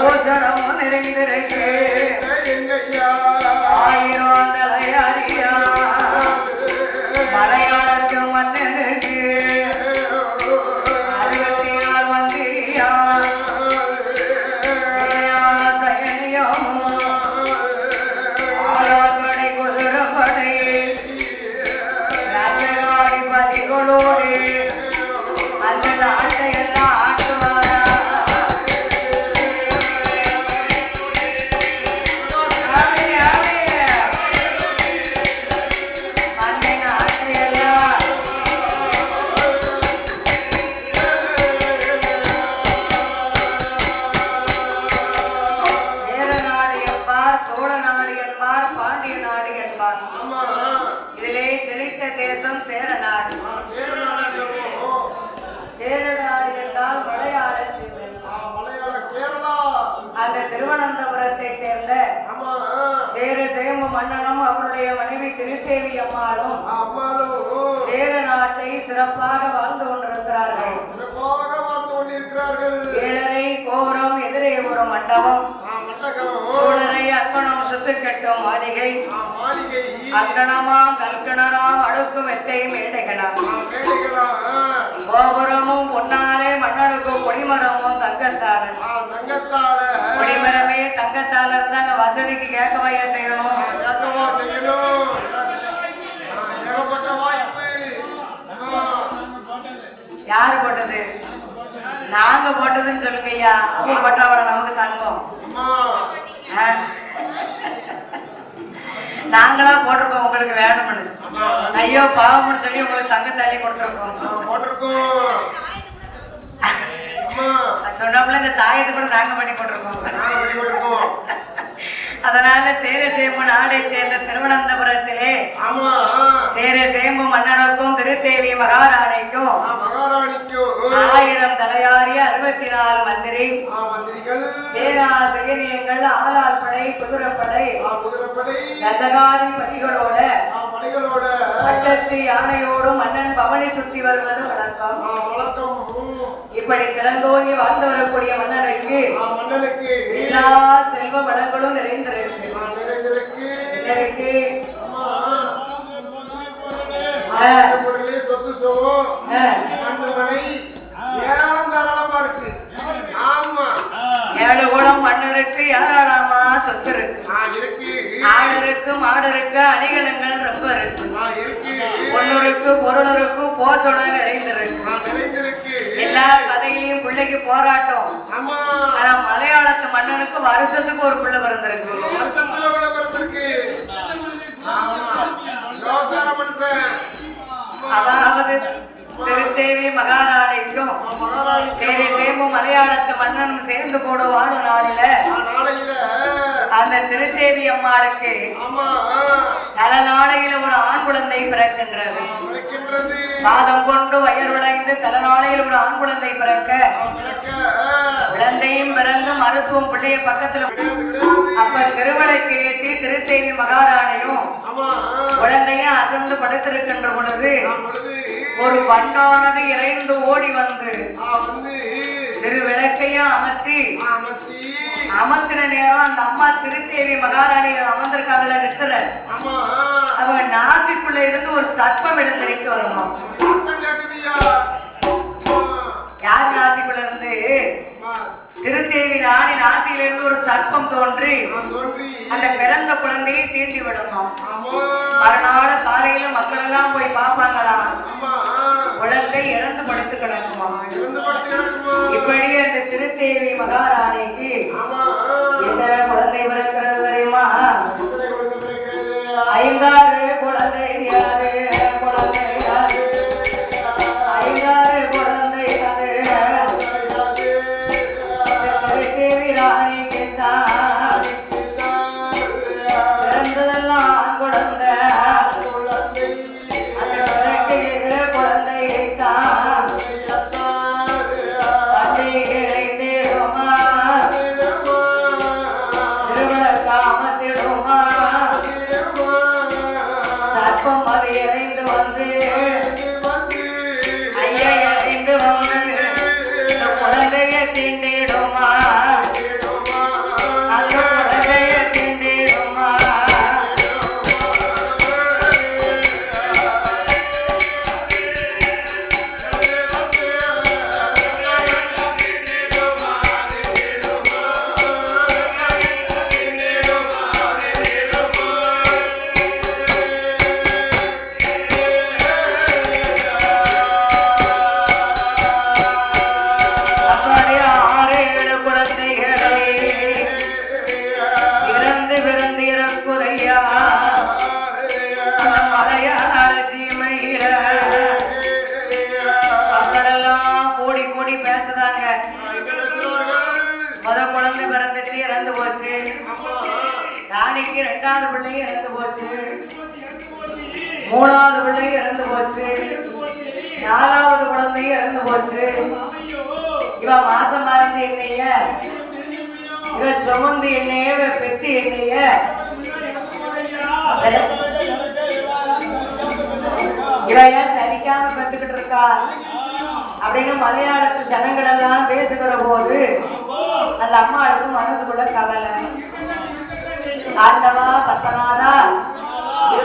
பூஷணமும் நிறைந்திருக்கு ஆயிரம் தலையாரியா மலையாளத்து மன்னனுக்கு 64 மந்திரியா சைனியம் ஆளாப்படை குதிரைப்படை ராஜகாதிபதிகளோடு அந்த நாட்டை எல்லாம் ஆட்டுவாரா இதிலே செழித்த தேசம் சேரநாடு. சேரநாடு என்றால் மலையாள சீமை. அந்த திருவனந்தபுரத்தை சேர்ந்த சேரசேம மன்னனும் அவருடைய மனைவி திருத்தேவி அம்மாளும் சேர நாட்டை சிறப்பாக வாழ்ந்து கொண்டிருக்கிறார்கள். 7 கோபுரம், எதிரே ஒரு மண்டபம், சூழரை அக்கணம் சுத்து கட்டும் மாளிகை, அக்கணமாம் கல்கணராம் அடுக்கு மெத்தை மேடைகளாம். கோபுரமும் பொன்னாலே மண்ணடுக்கும் கொடிமரமும் தங்கத்தாள. கொடிமரமே தங்கத்தால இருந்தாங்க. வசதிக்கு கேட்கவையா செய்யணும். யாரு போட்டது? நாங்க போட்டதுன்னு சொல்லுங்க ஐயா. அப்ப போட்டாவோட நமக்கு தங்கம். நாங்களா போட்டிருக்கோம் உங்களுக்கு வேணும்னு. ஐயோ பாவம்னு சொல்லி உங்களுக்கு தங்கத்தாலி போட்டிருக்கோம். சொன்னோம்ல இந்த தாயத்தை கூட நாங்க பண்ணி போட்டிருக்கோம். அதனால சேரசேம்பு நாடை சேர்ந்த திருவனந்தபுரத்திலே சேரசேம்பு மன்னனுக்கும் திருத்தேவி மகாராணிக்கும் 1000 தலையாரிய 64 மந்திரி, சேரா சைனியங்கள், ஆளால் படை, குதிரைப்படை, கஜகாதிபதிகளோட பட்டத்து யானையோடும் மன்னன் பவனி சுற்றி வருவது வழக்கம். இப்படி சிறந்தோங்கி வாழ்ந்து வரக்கூடிய மன்னனுக்கு எல்லா செல்வ வளங்களும் நிறைந்திருக்கு. ஏழு குளம் மன்னருக்கு ஏராளமா சொத்து இருக்கு. ஆடருக்கு மாடருக்கு அணிகலங்கள் ரொம்ப இருக்கு. பொண்ணுருக்கு பொருளருக்கு போசோட நிறைந்திருக்கு. எல்லா கதையிலையும் பிள்ளைக்கு போராட்டம். ஆனா மலையாளத்து மன்னனுக்கு வருஷத்துக்கு ஒரு பிள்ளை பிறந்திருக்கு. அதாவது திருத்தேவி மகாராணிக்கும் சேரசேம்பு மலையாளத்து மன்னனும் சேர்ந்து போடுவான் நாளில அந்த திருத்தேவி அம்மாளுக்கு தல நாளையில ஒரு ஆண் குழந்தை பிறக்கின்றது. பாதம் கொண்டு வயர் விளைந்து தல நாளையில் ஒரு ஆண் குழந்தை பிறக்க குழந்தையும் பிறந்து மருத்துவம் பிள்ளைய பக்கத்துல. அப்ப திருவிளக்கு ஏற்றி திருத்தேவி மகாராணியும் குழந்தையும் அசந்து படுத்திருக்கின்ற பொழுது ஒரு வண்டானது இறைந்து ஓடி வந்து திருவிளக்கையும் அமர்த்தின நேரம் அந்த அம்மா திருத்தேவி மகாராணி அமர்ந்திருக்காங்கல நிற்கிற அவங்க நாசிக்குள்ள இருந்து ஒரு சர்ப்பம் எழுந்திரித்து வரணும். யார் நாசிக்குள்ள இருந்து? திருத்தேவி ராணி நாசியிலிருந்து ஒரு சர்ப்பம் தோன்றி அந்த பிறந்த குழந்தையை தீண்டி விடணும். மறுநாள் காலையில மக்கள் எல்லாம் போய் பார்ப்பாங்களாம். குழந்தை இறந்து படுத்து கிடக்குமா. இப்படி அந்த திருத்தேவி மகாராணிக்கு எத்தனை குழந்தை பிறக்கிறது தெரியுமா? 5 குழந்தை. 5 குழந்தை. திருத்தேவி ராணிக்கு தான் பிறந்ததெல்லாம் குழந்தை. குழந்தைய திண்டிடுமா இறந்து போச்சு. ராணிக்கு 2வது பிள்ளையும் இறந்து போச்சு. 3வது பிள்ளையும் இறந்து போச்சு. 4வது குழந்தையும் இறந்து போச்சு. இவ மாசம் மறந்து என்னைய, இவ சுமந்து என்னைய, இவ பெத்து என்னைய, இவ ஏன் சலிக்காம பெத்துக்கிட்டு இருக்கா அப்படின்னு மலையாளத்து ஜனங்கள் எல்லாம் பேசுகிற போது அந்த அம்மாவுக்கு மனசுக்குள்ள கவலை. ஆண்டவா பத்தனாரா,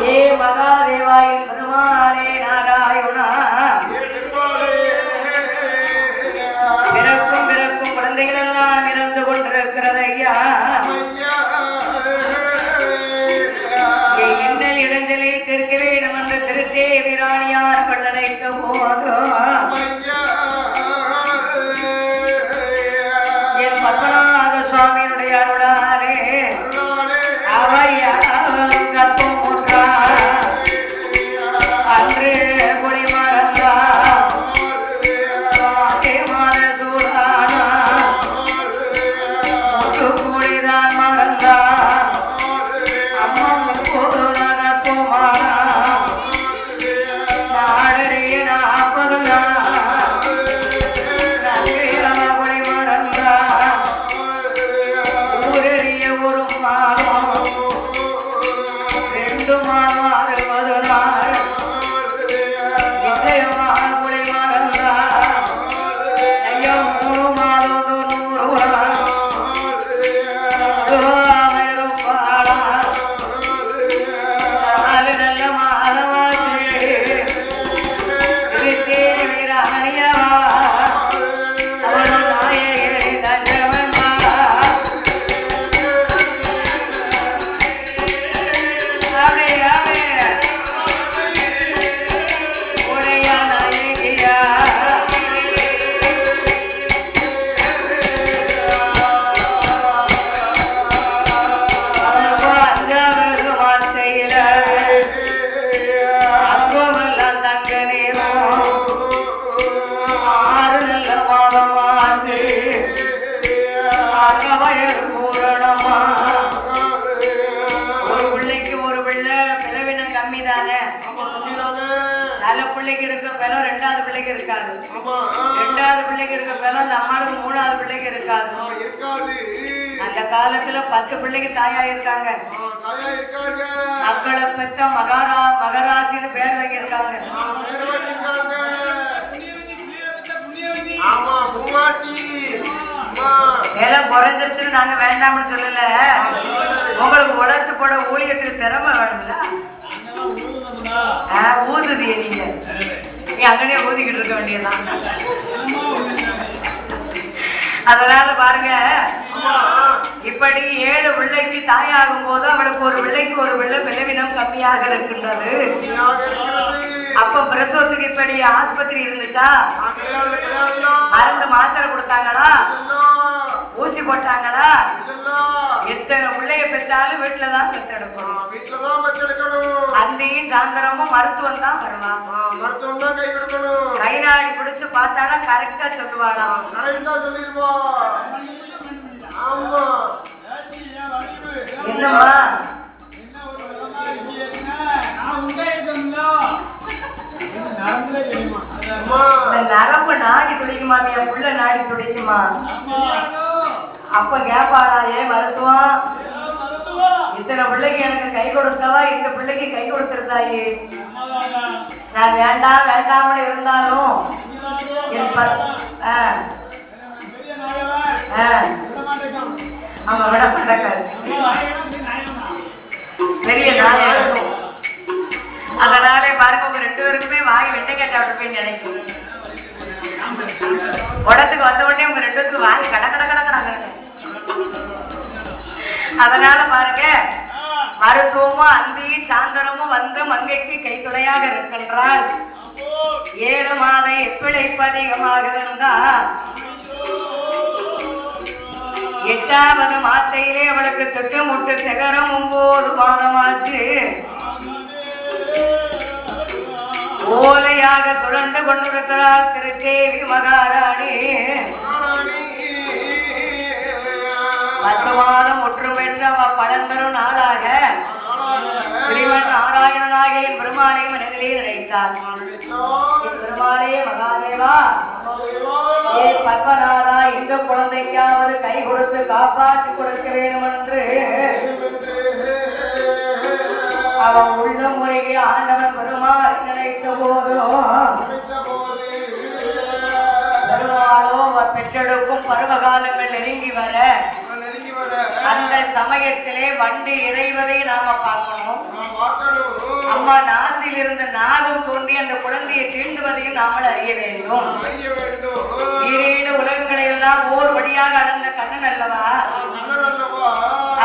ஏ மகாதேவா என் பெருமாளே நாராயணா, பிறக்கும் பிறக்கும் குழந்தைகள் எல்லாம் இறந்து கொண்டிருக்கிறது ஐயா. இன்னல் இடைஞ்சலை தெற்கு வேண்டும் என்று திருத்தேவி ராணியார் பள்ளடைக்க போதும் என் பத்மநாத சுவாமியுடைய அருளாலே அவையாவும் கற்பம் முற்றார் அன்று குடி மறந்தார் மாத சூடானா முற்று கூடிதான் மறந்தார் அம்மா முப்போது நகத்துமானா நாடறிய 40 நாள் குடி மறந்தார் ஊரறிய 1 மாதம் 2 மாதம் 60 நாள் நிச்சயமாக குடி மறந்தார் ஐயா 3 மாதம் 90 நாள் நல்ல பிள்ளைக்கு இருக்க பலம் 2வது பிள்ளைக்கு இருக்காது. 2வது பிள்ளைக்கு இருக்க பலம் அந்த அம்மாவுக்கு 3வது பிள்ளைக்கு இருக்காது. அந்த காலத்துல 10 பிள்ளைக்கு தாயா இருக்காங்க. மக்களை பெற்ற மகராசின்னு பேர் வைக்கிருக்காங்க. எல்லாம் குறைஞ்சிருச்சுன்னு நாங்க வேண்டாம்னு சொல்லல. உங்களுக்கு உழைச்சு போட ஊழியத்துக்கு திறமை வேணும்ல. ஊதுதிய நீங்க அங்கனே ஊதிக்கிட்டு இருக்க வேண்டியதான். அதனால பாருங்க, இப்படி 7 பிள்ளைக்கு தாயாகும் போது அவளுக்கு 1 பிள்ளைக்கு 1 பிள்ளை பிளவினம் கம்மியாக இருக்கின்றது. அப்ப பிரசவத்துக்கு இப்படி ஆஸ்பத்திரி இருந்துச்சா? மருந்து மாத்திரை கொடுத்தாங்களா? ஊசி போட்டாங்களா? எத்தனை பிள்ளைய பெற்றாலும் வீட்டுலதான் பெற்றெடுக்கணும். அந்தையும் சாயந்தரமும் மருத்துவம் தான் வருவான். கை நாடி பிடிச்சு பார்த்தாலும் கரெக்டா சொல்லுவாளாம். என்னம்மா நரம்பு நாடி துடிக்குமா? என் புள்ள நாடி துடிக்குமா? அப்ப கேப்பாடா, ஏன் மருத்துவம் இத்தனை பிள்ளைக்கு எனக்கு கை கொடுத்தவா இந்த பிள்ளைக்கு கை கொடுத்திருந்தாயே. நான் வேண்டாம் வேண்டாமல் இருந்தாலும் அவன் விட மாட்டேக்காது பெரிய நாயம். அதனாலே பாருங்க, உங்க 2 பேருக்குமே வாங்கி வெண்டைக்காய் சாப்பிட்டு நினைக்கும். உடத்துக்கு வந்த உடனே உங்க 2 பேருக்கு வாங்கி கட கட கட கட. அதனால பாருங்க, மருத்துவமும் அந்தியும் சாந்தனமும் வந்து மங்கைக்கு கைத்துணையாக இருக்கின்றாள். 7 மாத எப்பிழைப்பு அதிகமாக இருந்தா 8வது மாத்தையிலே அவளுக்கு தொட்டு முட்டு சிகரம் 9 மாதமாச்சு. ஓலையாக சுழந்து 10 மாதம் ஒற்றுமற்ற பலன் தரும் நாளாக ஸ்ரீமன் நாராயணனாகிய பெருமாளை மனதிலே நினைத்தார். பெருமாளே மகாதேவா, ஏ பத்மநாதா, இந்த குழந்தைக்காவது கை கொடுத்து காப்பாற்றி கொடுக்க வேண்டும் என்று அவன் உள்ள முறையே ஆண்டவன் பெருமாள் நினைத்த போதும் பெருமாளோ பெற்றெடுக்கும் பருவகாலங்கள் நெருங்கி வர அந்த சமயத்திலே வண்டி இறைவதை நாம பார்க்கணும். அம்மா நாசில் இருந்த நாகம் தோன்றி அந்த குழந்தையை தீண்டுவதையும் நாமல் அறிய வேண்டும். ஈரேழு உலகங்களை எல்லாம் ஓர் வழியாக அளந்த கண்ணன் அல்லவா?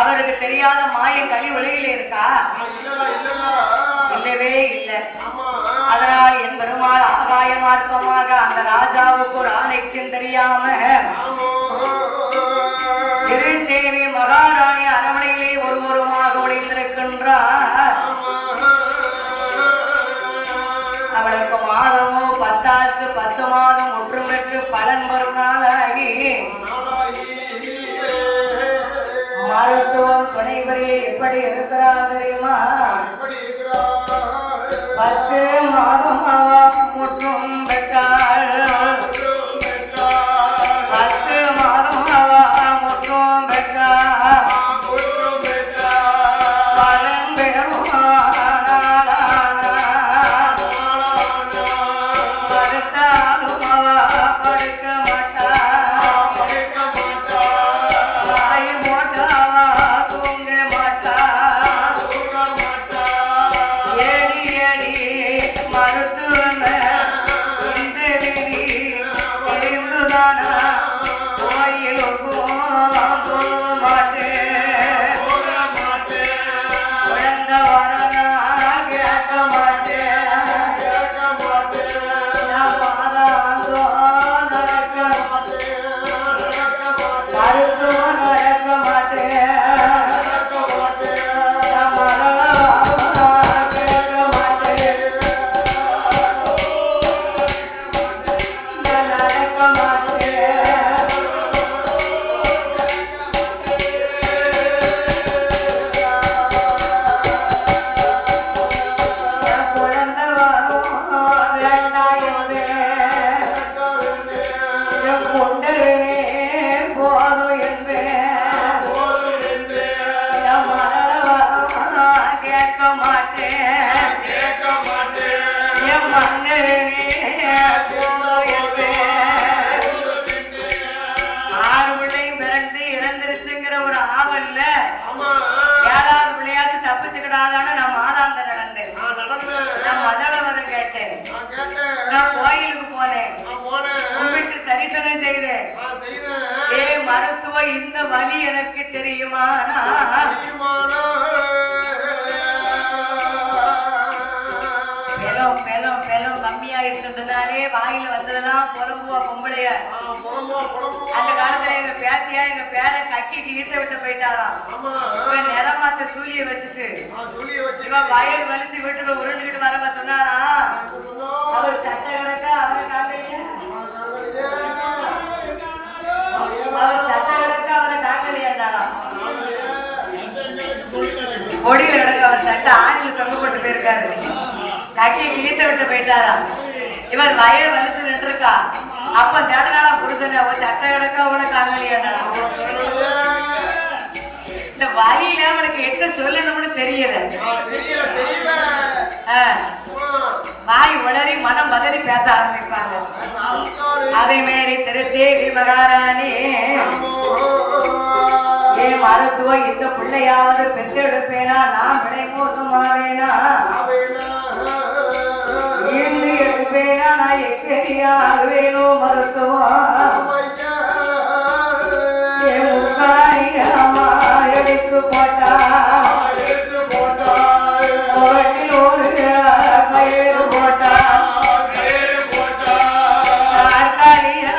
அவருக்கு தெரியாத மாய கலி உலகிலே இருக்கா? இல்லவே இல்லை. அதனால் என் பெருமாள் ஆகாய மார்க்கமாக அந்த ராஜாவுக்கு ஒரு ஆணைக்கும் தெரியாம தேவி மகாராணி அரண்மனையிலே ஒருவருமாக ஒளிந்திருக்கின்றார். அவளுக்கு மாதமோ 10 10 மாதம் ஒற்றுமற்று பலன் வரும் நாளாகி மருத்துவம் துணைவரே எப்படி இருக்கிறார் தெரியுமா? 10 மாதம் முற்றும் பெற்றாள். 10 மாதம் முற்றும் பெற்றார். பலன் பெறும் படுத்தாலும் படுக்க மாட்டார். வாய் போட்டாவா தூங்க மாட்டார். ஏடி ஏடி மருத்துவம் இந்த விதி தெரிந்துதானா நான் மாதாந்த நடந்தேன். நான் மதளவதம் கேட்டேன். நான் கோயிலுக்கு போனேன். கும்பிட்டு தரிசனம் செய்தேன். ஏ மருத்துவ, இந்த வலி எனக்கு தெரியுமா? பெலம் கம்மியாயிருச்சு சொன்னாலே வாயில வந்ததெல்லாம் புறம்புவா பொம்பளைய. அந்த காலத்துல எங்க பேத்தியா எங்க பேரை கக்கிட்டு ஈத்த விட்டு போயிட்டாராம். இவன் நிறமாத்த சூழிய வச்சுட்டு இவன் வயல் வலிச்சு வீட்டுல உருண்டுகிட்டு வரமா சொன்னாரா? அவர் சட்டை கிடக்க அவரை காக்கலையே, அவர் சட்டை கிடக்க அவரை காக்கலையாண்டாராம். கொடியில் கிடக்க அவர் சட்டை ஆணியில் தொங்கப்பட்டு போயிருக்காரு. கட்டி ஈத்த விட்டு போயிட்டாரா? இவர் வயல் வலிச்சு நின்று இருக்கா. அப்ப தேடனால புருஷன் சட்டை கிடக்க அவளை காங்கலியா? இந்த வழியில அவனுக்கு என்ன சொல்லணும்னு தெரியல. வாய் உளறி மனம் பதறி பேச ஆரம்பிப்பாங்க. அதே மாதிரி திருத்தேவி மகாராணி ஏ மருத்துவ, இந்த பிள்ளையாவது பெற்றெடுப்பேனா? நான் விடை மோசமாவேனா? எடுப்பேனா? நான் எக்கரியாவேனோ மருத்துவம்? அம்மா எடுத்து போட்டா ஒரு பயிர் போட்டா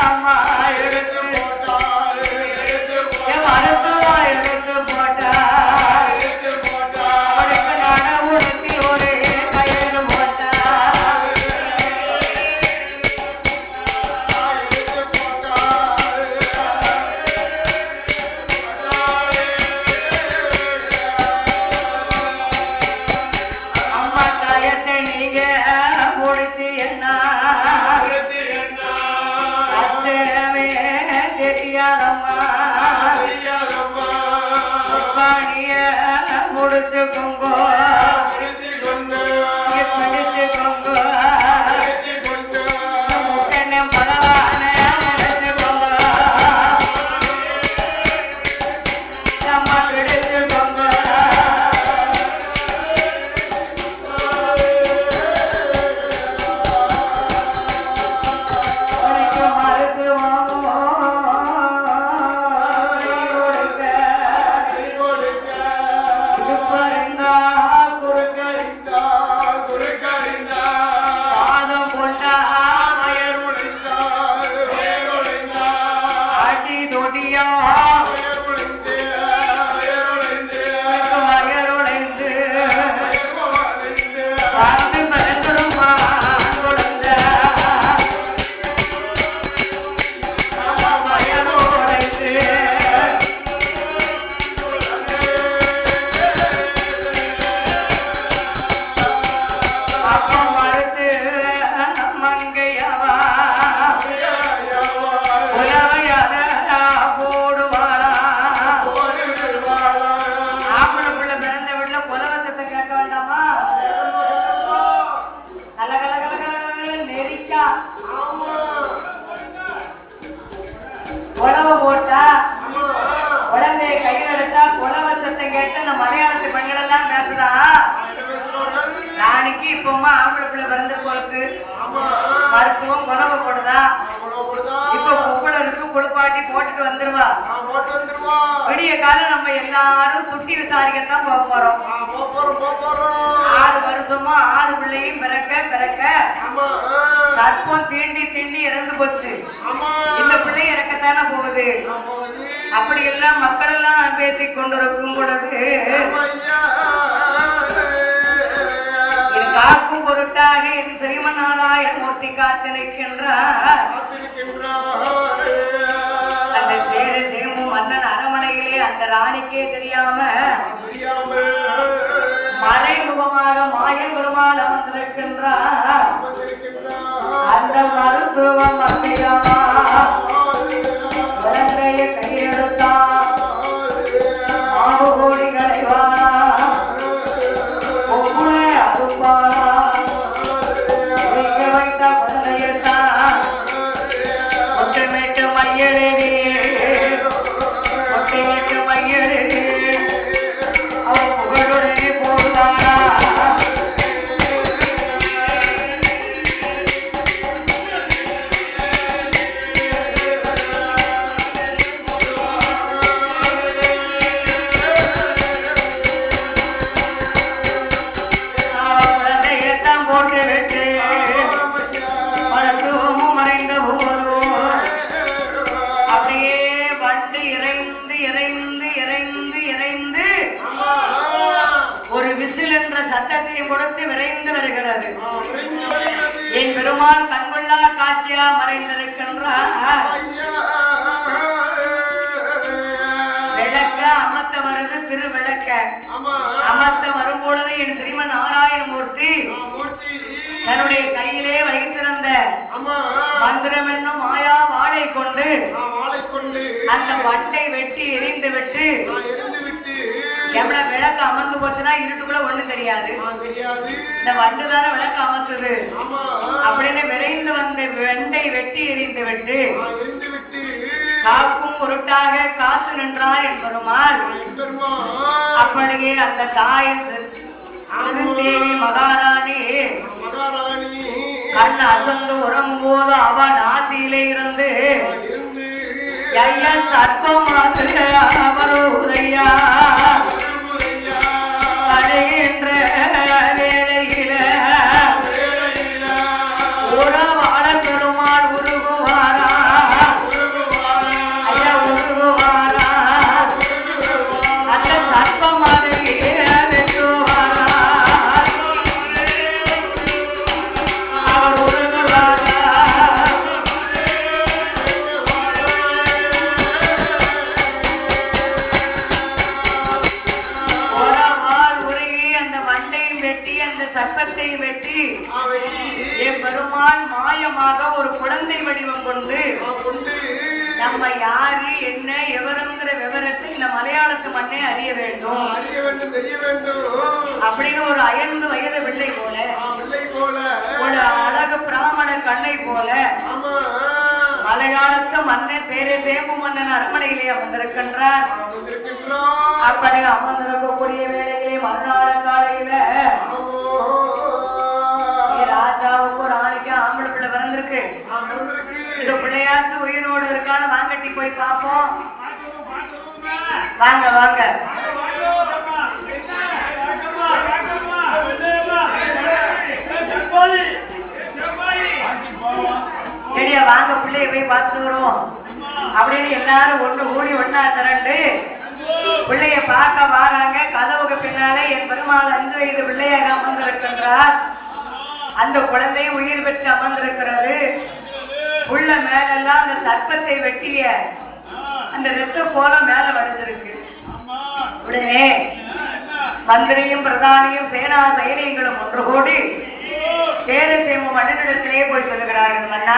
அம்மா எடுத்து மருத்துவ எடுத்து போட்டா அவனுக்கு நடவுடுத்தி ஒரு பயிர் போட்டா மருத்துவம் உணவு கொடுதா இப்ப குப்பளருக்கு குளிப்பாட்டி போட்டுட்டு வந்துருவா. விடிய காலம் நம்ம எல்லாரும் சுட்டி விசாரிக்கத்தான் போக போறோம். 6 வருஷமா 6 பிள்ளையும் பிறக்க பிறக்க சர்ப்பம் தீண்டி தீண்டி இறந்து போச்சு. இந்த பிள்ளை இறக்கத்தானே போகுது. அப்படி எல்லாம் மக்கள் எல்லாம் பேசிக் கொண்டிருக்கும் பொழுது காக்கும் பொருட்டாக என் ஸ்ரீமன்னாராயண மூர்த்தி காத்து நிற்கின்றார். அந்த சேர சேமு மன்னன் அரமனையிலே அந்த ராணிக்கே தெரியாம மறைமுகமாக மாயன் பெருமாள் அமர்ந்திருக்கின்றார். அந்த மருத்துவம் அப்படியாமா குழந்தைய கையெழுத்தா ஆறு கோடி கலைவானா என் பெருமாள் கண்கொள்ளா காட்சியா மறைந்திருக்கின்றார். விளக்க அமர்த்த வருது திருவிளக்க அமர்த்த வரும்பொழுது என் ஸ்ரீமன் நாராயணமூர்த்தி தன்னுடைய கையிலே வைத்திருந்த மந்திரம் என்னும் மாயா வாளை கொண்டு அந்த வட்டை வெட்டி எரிந்து விட்டு எவ்வளவு விளக்கு அமர்ந்து போச்சுன்னா இருட்டுக்குள்ள ஒண்ணு தெரியாது. இந்த வண்டு தானே விளக்கு அமர்த்துது அப்படின்னு விரைந்து வந்த வெண்டை வெட்டி எரிந்து விட்டு காக்கும் பொருட்டாக காத்து நின்றார் என் பெருமாள். அப்படியே அந்த தாயின் தேவி மகாராணி கண் அசந்து உறங்கும் போது அவன் ஆசையிலே இருந்து ஐயா சர்ப்பம் அவருடையா அடைகின்ற வேளையில உறவாட பெருமாள் உருகுவாரா ஐயா உருகுவாரா அந்த சர்ப்பம் மாதிரி வெட்டுவாரா அவர் உருகுவாரா. சர்ப்பத்தை வெட்டி என் பெருமாள் மாயமாக ஒரு குழந்தை வடிவம் கொண்டு நம்ம யாரு என்ன எவருங்கிற விவரத்தை இந்த மலையாளத்து மண்ணை அறிய வேண்டும் அப்படின்னு ஒரு 5 வயது பிள்ளை போல ஒரு அழகு பிராமண கண்ணை போல மலையாளத்து மண்ணை சேம்பு மன்னன் அரண்மனையிலே அமர்ந்திருக்கின்றார். அப்படி அமர்ந்திருக்கக்கூடிய வேளையிலே மறுநாள் காலையில ராஜாவுக்கும் ராணிக்கும் ஆம்பளை பிள்ளை பிறந்திருக்கு. இந்த பிள்ளையாச்சும் உயிரோடு இருக்கான்னு வாங்கட்டி போய் பார்ப்போம். வாங்க வாங்க வாங்க பிள்ளைய போய் பார்த்து வருவோம் அப்படின்னு எல்லாரும் ஒண்ணு கூடி ஒன்னா திரண்டு பிள்ளைய பார்க்க வாராங்க. கதவுக்கு பின்னாலே என் பெருமாள் 5 வயது பிள்ளையாக அமர்ந்திருக்கின்றார். அந்த குழந்தை உயிர் பெற்று அமர்ந்திருக்கிறது. உள்ள மேலெல்லாம் அந்த சர்ப்பத்தை வெட்டிய அந்த ரத்த கோலம் மேல வடிஞ்சிருக்கு. உடனே மந்திரியும் பிரதானியும் சேனா சைனியங்களும் ஒன்று கூடி சேரசேம மன்னனிடத்திலே போய் சொல்லுகிறார்கள், மன்னா